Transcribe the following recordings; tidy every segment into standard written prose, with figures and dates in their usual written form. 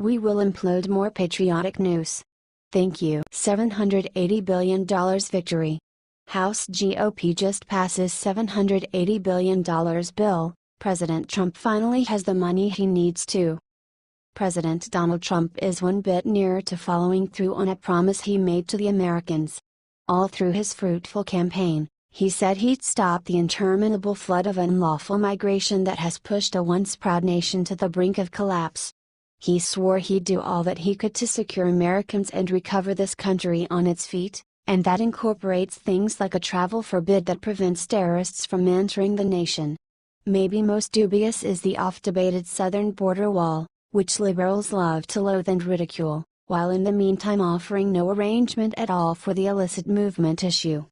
We will implode more patriotic news. Thank you. $780 billion victory. House GOP just passes $780 billion bill. President Trump finally has the money he needs to. President Donald Trump is one bit nearer to following through on a promise he made to the Americans. All through his fruitful campaign, he said he'd stop the interminable flood of unlawful migration that has pushed a once proud nation to the brink of collapse. He swore he'd do all that he could to secure Americans and recover this country on its feet, and that incorporates things like a travel forbid that prevents terrorists from entering the nation. Maybe most dubious is the oft-debated southern border wall, which liberals love to loathe and ridicule, while in the meantime offering no arrangement at all for the illicit movement issue.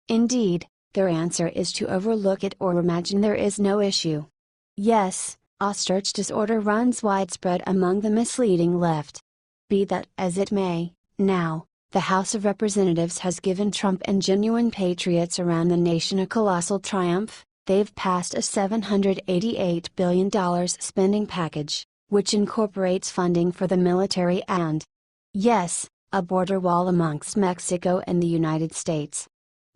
Indeed, their answer is to overlook it or imagine there is no issue. Yes, ostrich disorder runs widespread among the misleading left. Be that as it may, now, the House of Representatives has given Trump and genuine patriots around the nation a colossal triumph. They've passed a $788 billion spending package, which incorporates funding for the military and, yes, a border wall amongst Mexico and the United States.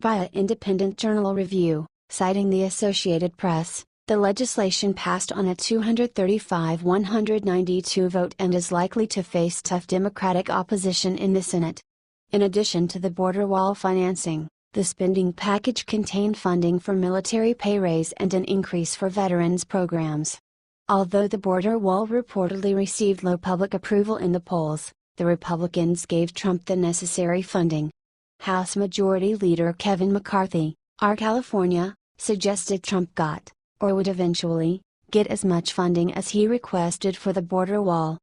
Via Independent Journal Review, citing the Associated Press, the legislation passed on a 235-192 vote and is likely to face tough Democratic opposition in the Senate. In addition to the border wall financing, the spending package contained funding for military pay raise and an increase for veterans programs. Although the border wall reportedly received low public approval in the polls, the Republicans gave Trump the necessary funding. House Majority Leader Kevin McCarthy, R. California, suggested Trump got, or would eventually, get as much funding as he requested for the border wall.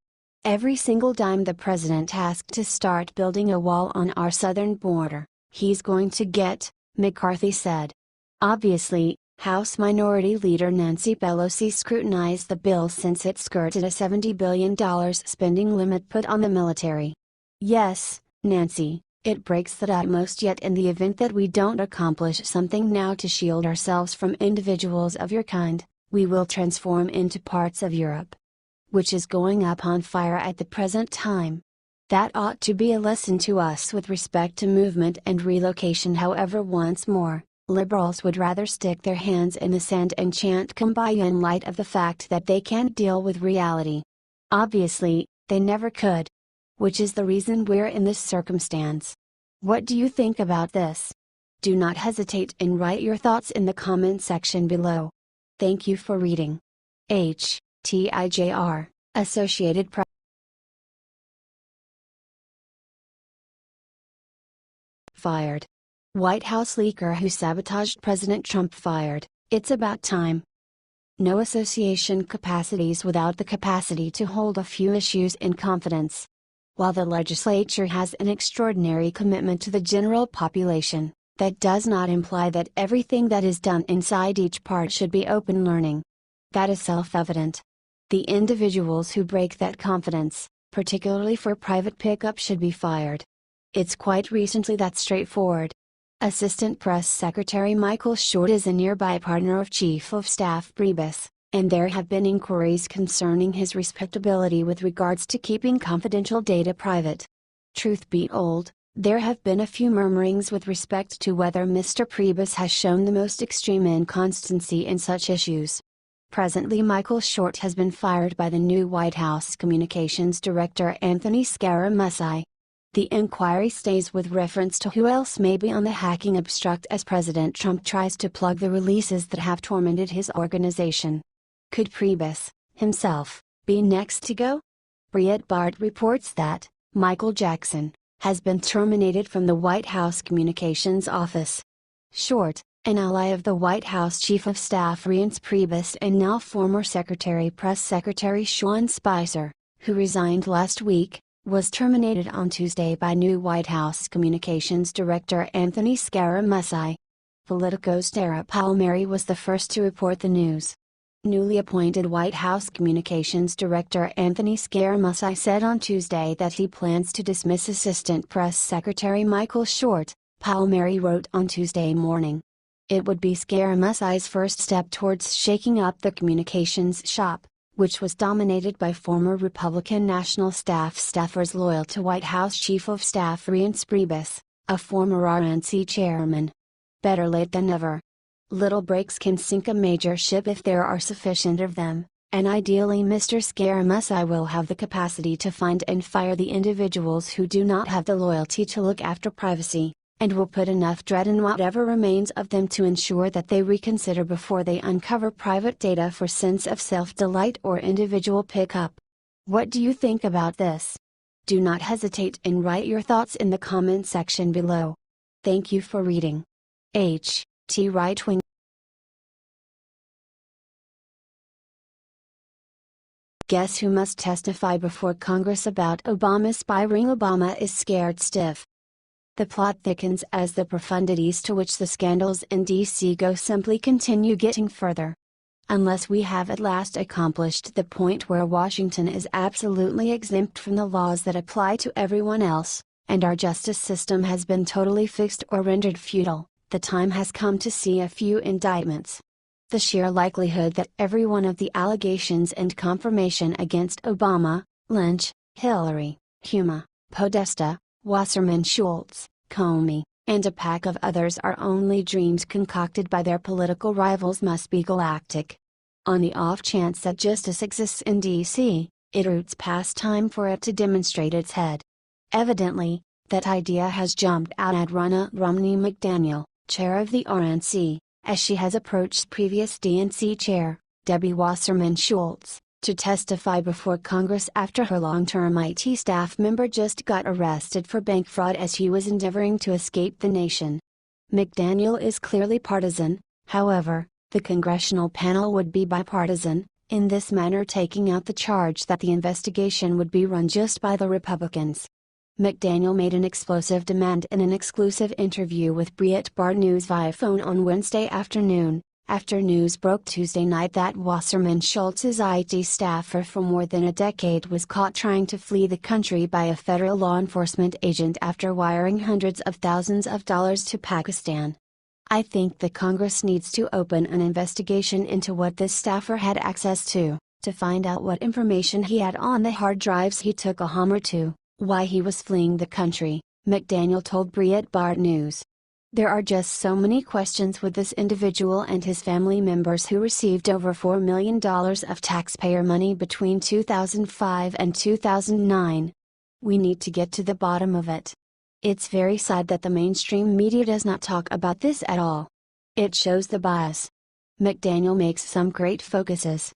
Every single dime the president asked to start building a wall on our southern border, he's going to get, McCarthy said. Obviously, House Minority Leader Nancy Pelosi scrutinized the bill since it skirted a $70 billion spending limit put on the military. Yes, Nancy, it breaks that utmost yet in the event that we don't accomplish something now to shield ourselves from individuals of your kind, we will transform into parts of Europe, which is going up on fire at the present time. That ought to be a lesson to us with respect to movement and relocation. However, once more, liberals would rather stick their hands in the sand and chant kumbaya in light of the fact that they can't deal with reality. Obviously, they never could. Which is the reason we're in this circumstance. What do you think about this? Do not hesitate and write your thoughts in the comment section below. Thank you for reading. TIJR, Associated Press. Fired. White House leaker who sabotaged President Trump fired. It's about time. No association capacities without the capacity to hold a few issues in confidence. While the legislature has an extraordinary commitment to the general population, that does not imply that everything that is done inside each part should be open learning. That is self-evident. The individuals who break that confidence, particularly for private pickup, should be fired. It's quite recently that straightforward. Assistant Press Secretary Michael Short is a nearby partner of Chief of Staff Priebus, and there have been inquiries concerning his respectability with regards to keeping confidential data private. Truth be told, there have been a few murmurings with respect to whether Mr. Priebus has shown the most extreme inconstancy in such issues. Presently, Michael Short has been fired by the new White House Communications Director Anthony Scaramucci. The inquiry stays with reference to who else may be on the hacking obstruct as President Trump tries to plug the releases that have tormented his organization. Could Priebus, himself, be next to go? Breitbart reports that Michael Jackson has been terminated from the White House Communications Office. Short, an ally of the White House Chief of Staff Reince Priebus and now former Press Secretary Sean Spicer, who resigned last week, was terminated on Tuesday by new White House Communications Director Anthony Scaramucci. Politico's Tara Palmieri was the first to report the news. Newly appointed White House Communications Director Anthony Scaramucci said on Tuesday that he plans to dismiss Assistant Press Secretary Michael Short, Palmieri wrote on Tuesday morning. It would be Scaramucci's first step towards shaking up the communications shop, which was dominated by former Republican National Staff staffers loyal to White House Chief of Staff Reince Priebus, a former RNC chairman. Better late than never. Little breaks can sink a major ship if there are sufficient of them, and ideally Mr. Scaramucci will have the capacity to find and fire the individuals who do not have the loyalty to look after privacy, and will put enough dread in whatever remains of them to ensure that they reconsider before they uncover private data for sense of self-delight or individual pickup. What do you think about this? Do not hesitate and write your thoughts in the comment section below. Thank you for reading. H.T. Rightwing. Guess who must testify before Congress about Obama spy ring? Obama is scared stiff. The plot thickens as the profundities to which the scandals in D.C. go simply continue getting further. Unless we have at last accomplished the point where Washington is absolutely exempt from the laws that apply to everyone else, and our justice system has been totally fixed or rendered futile, the time has come to see a few indictments. The sheer likelihood that every one of the allegations and confirmation against Obama, Lynch, Hillary, Huma, Podesta, Wasserman Schultz, Comey, and a pack of others are only dreams concocted by their political rivals must be galactic. On the off chance that justice exists in D.C., it roots past time for it to demonstrate its head. Evidently, that idea has jumped out at Ronna Romney McDaniel, chair of the RNC, as she has approached previous DNC chair, Debbie Wasserman Schultz, to testify before Congress after her long-term IT staff member just got arrested for bank fraud as he was endeavoring to escape the nation. McDaniel is clearly partisan, however, the congressional panel would be bipartisan, in this manner taking out the charge that the investigation would be run just by the Republicans. McDaniel made an explosive demand in an exclusive interview with Breitbart News via phone on Wednesday afternoon, after news broke Tuesday night that Wasserman Schultz's IT staffer for more than a decade was caught trying to flee the country by a federal law enforcement agent after wiring hundreds of thousands of dollars to Pakistan. I think the Congress needs to open an investigation into what this staffer had access to find out what information he had on the hard drives he took a Hummer to, why he was fleeing the country, McDaniel told Breitbart News. There are just so many questions with this individual and his family members who received over $4 million of taxpayer money between 2005 and 2009. We need to get to the bottom of it. It's very sad that the mainstream media does not talk about this at all. It shows the bias. McDaniel makes some great focuses.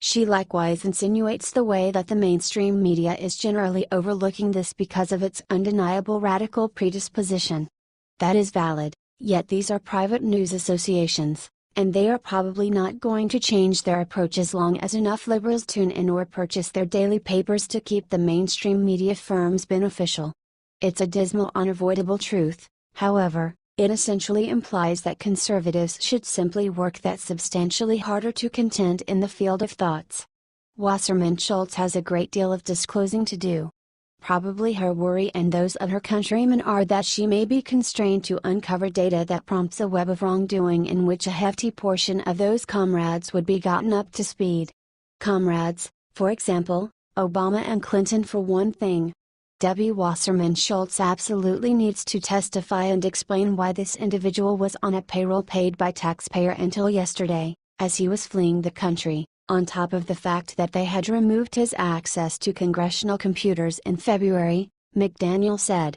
She likewise insinuates the way that the mainstream media is generally overlooking this because of its undeniable radical predisposition. That is valid, yet these are private news associations, and they are probably not going to change their approach as long as enough liberals tune in or purchase their daily papers to keep the mainstream media firms beneficial. It's a dismal unavoidable truth, however, it essentially implies that conservatives should simply work that substantially harder to contend in the field of thoughts. Wasserman Schultz has a great deal of disclosing to do. Probably her worry and those of her countrymen are that she may be constrained to uncover data that prompts a web of wrongdoing in which a hefty portion of those comrades would be gotten up to speed. Comrades, for example, Obama and Clinton for one thing. Debbie Wasserman Schultz absolutely needs to testify and explain why this individual was on a payroll paid by taxpayer until yesterday, as he was fleeing the country, on top of the fact that they had removed his access to congressional computers in February, McDaniel said.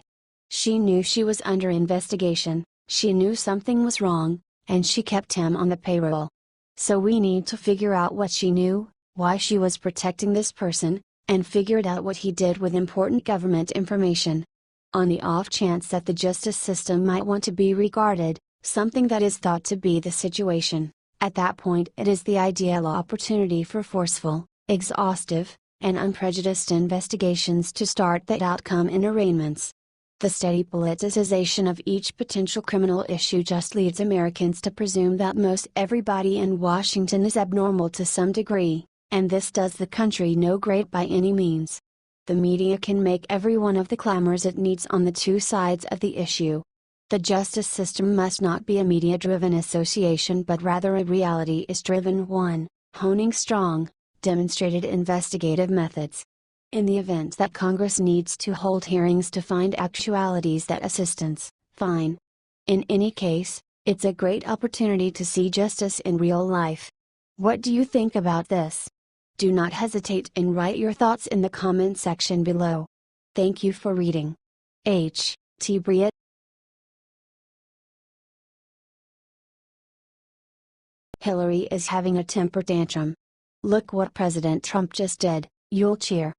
She knew she was under investigation, she knew something was wrong, and she kept him on the payroll. So we need to figure out what she knew, why she was protecting this person, and figured out what he did with important government information. On the off chance that the justice system might want to be regarded, something that is thought to be the situation, at that point it is the ideal opportunity for forceful, exhaustive, and unprejudiced investigations to start that outcome in arraignments. The steady politicization of each potential criminal issue just leads Americans to presume that most everybody in Washington is abnormal to some degree, and this does the country no great by any means. The media can make every one of the clamors it needs on the two sides of the issue. The justice system must not be a media-driven association but rather a reality-driven one, honing strong, demonstrated investigative methods. In the event that Congress needs to hold hearings to find actualities that assistance, fine. In any case, it's a great opportunity to see justice in real life. What do you think about this? Do not hesitate and write your thoughts in the comment section below. Thank you for reading. H. T. Briet. Hillary is having a temper tantrum. Look what President Trump just did, you'll cheer.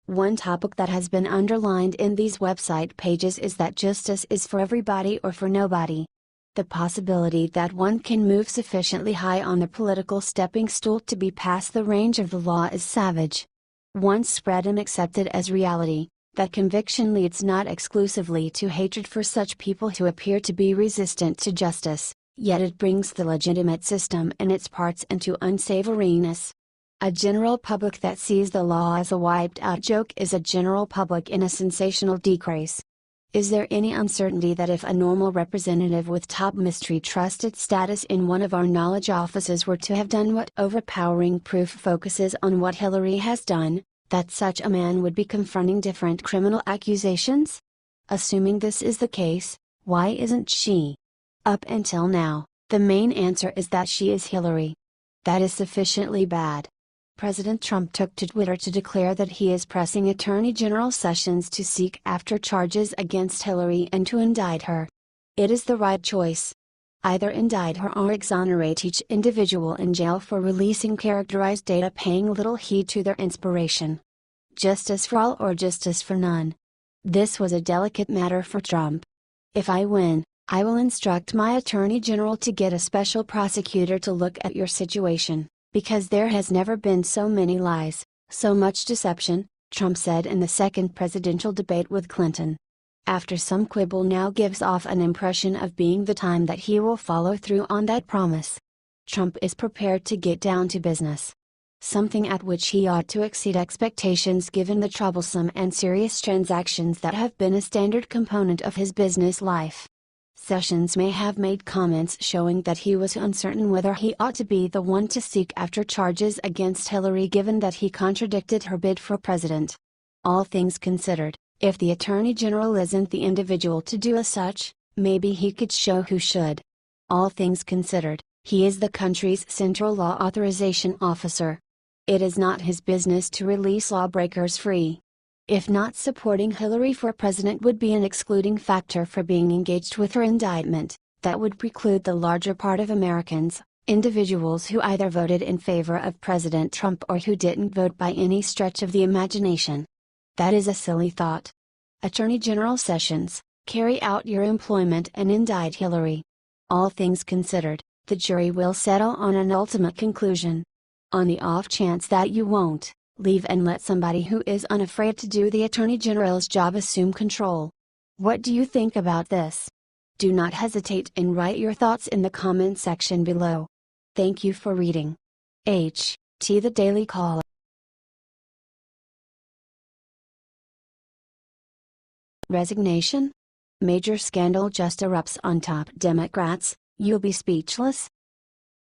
One topic that has been underlined in these website pages is that justice is for everybody or for nobody. The possibility that one can move sufficiently high on the political stepping stool to be past the range of the law is savage. Once spread and accepted as reality, that conviction leads not exclusively to hatred for such people who appear to be resistant to justice, yet it brings the legitimate system and its parts into unsavoriness. A general public that sees the law as a wiped-out joke is a general public in a sensational disgrace. Is there any uncertainty that if a normal representative with top mystery trusted status in one of our knowledge offices were to have done what overpowering proof focuses on what Hillary has done, that such a man would be confronting different criminal accusations? Assuming this is the case, why isn't she? Up until now, the main answer is that she is Hillary. That is sufficiently bad. President Trump took to Twitter to declare that he is pressing Attorney General Sessions to seek after charges against Hillary and to indict her. It is the right choice. Either indict her or exonerate each individual in jail for releasing characterized data paying little heed to their inspiration. Justice for all or justice for none. This was a delicate matter for Trump. If I win, I will instruct my Attorney General to get a special prosecutor to look at your situation. Because there has never been so many lies, so much deception, Trump said in the second presidential debate with Clinton. After some quibble now gives off an impression of being the time that he will follow through on that promise. Trump is prepared to get down to business. Something at which he ought to exceed expectations given the troublesome and serious transactions that have been a standard component of his business life. Sessions may have made comments showing that he was uncertain whether he ought to be the one to seek after charges against Hillary given that he contradicted her bid for president. All things considered, if the Attorney General isn't the individual to do as such, maybe he could show who should. All things considered, he is the country's central law authorization officer. It is not his business to release lawbreakers free. If not supporting Hillary for president would be an excluding factor for being engaged with her indictment, that would preclude the larger part of Americans, individuals who either voted in favor of President Trump or who didn't vote by any stretch of the imagination. That is a silly thought. Attorney General Sessions, carry out your employment and indict Hillary. All things considered, the jury will settle on an ultimate conclusion. On the off chance that you won't, leave and let somebody who is unafraid to do the Attorney General's job assume control. What do you think about this? Do not hesitate and write your thoughts in the comment section below. Thank you for reading. H. T. The Daily Caller. Resignation? Major scandal just erupts on top Democrats, you'll be speechless?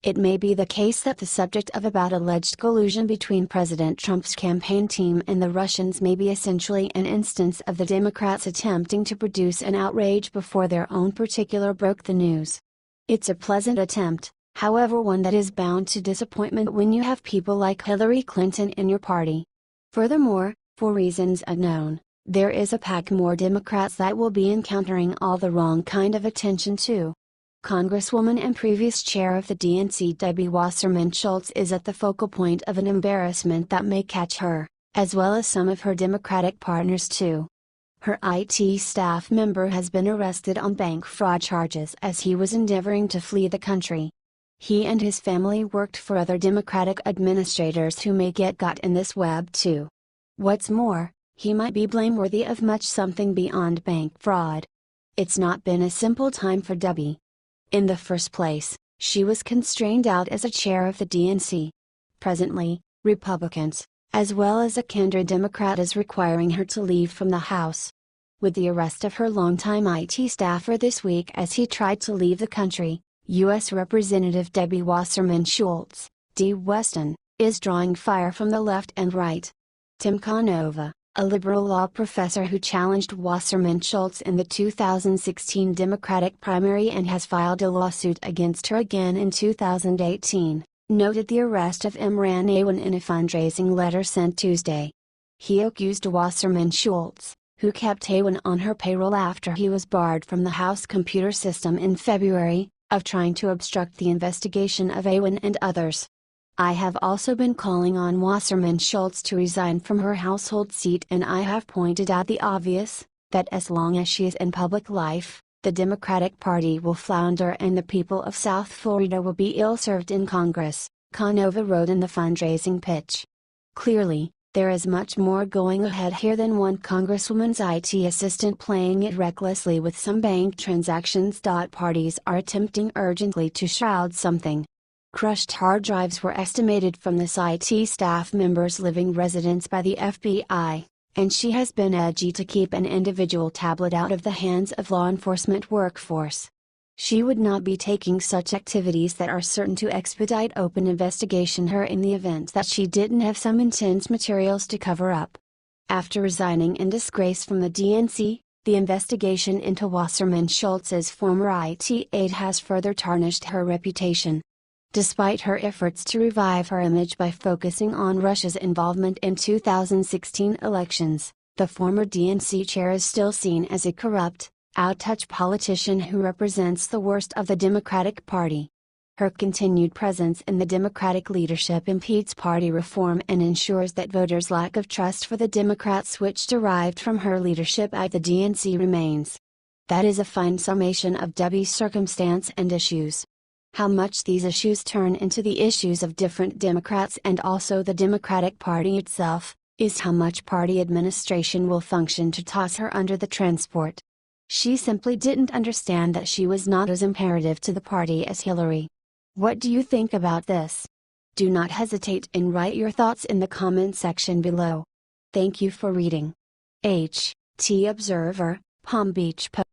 It may be the case that the subject of about alleged collusion between President Trump's campaign team and the Russians may be essentially an instance of the Democrats attempting to produce an outrage before their own particular broke the news. It's a pleasant attempt, however one that is bound to disappointment when you have people like Hillary Clinton in your party. Furthermore, for reasons unknown, there is a pack more Democrats that will be encountering all the wrong kind of attention too. Congresswoman and previous chair of the DNC Debbie Wasserman Schultz is at the focal point of an embarrassment that may catch her, as well as some of her Democratic partners too. Her IT staff member has been arrested on bank fraud charges as he was endeavoring to flee the country. He and his family worked for other Democratic administrators who may get got in this web too. What's more, he might be blameworthy of much something beyond bank fraud. It's not been a simple time for Debbie. In the first place, she was constrained out as a chair of the DNC. Presently, Republicans, as well as a kindred Democrat, is requiring her to leave from the House. With the arrest of her longtime IT staffer this week as he tried to leave the country, U.S. Representative Debbie Wasserman Schultz, D. Weston, is drawing fire from the left and right. Timkhanova, a liberal law professor who challenged Wasserman Schultz in the 2016 Democratic primary and has filed a lawsuit against her again in 2018, noted the arrest of Imran Awan in a fundraising letter sent Tuesday. He accused Wasserman Schultz, who kept Awan on her payroll after he was barred from the House computer system in February, of trying to obstruct the investigation of Awan and others. I have also been calling on Wasserman Schultz to resign from her household seat, and I have pointed out the obvious, that as long as she is in public life, the Democratic Party will flounder and the people of South Florida will be ill-served in Congress, Khanova wrote in the fundraising pitch. Clearly, there is much more going ahead here than one congresswoman's IT assistant playing it recklessly with some bank transactions. Parties are attempting urgently to shroud something. Crushed hard drives were estimated from this IT staff member's living residence by the FBI, and she has been edgy to keep an individual tablet out of the hands of law enforcement workforce. She would not be taking such activities that are certain to expedite open investigation her in the event that she didn't have some intense materials to cover up. After resigning in disgrace from the DNC, the investigation into Wasserman Schultz's former IT aide has further tarnished her reputation. Despite her efforts to revive her image by focusing on Russia's involvement in 2016 elections, the former DNC chair is still seen as a corrupt, out-touch politician who represents the worst of the Democratic Party. Her continued presence in the Democratic leadership impedes party reform and ensures that voters' lack of trust for the Democrats, which derived from her leadership at the DNC, remains. That is a fine summation of Debbie's circumstance and issues. How much these issues turn into the issues of different Democrats and also the Democratic Party itself, is how much party administration will function to toss her under the transport. She simply didn't understand that she was not as imperative to the party as Hillary. What do you think about this? Do not hesitate and write your thoughts in the comment section below. Thank you for reading. H.T. Observer, Palm Beach Post.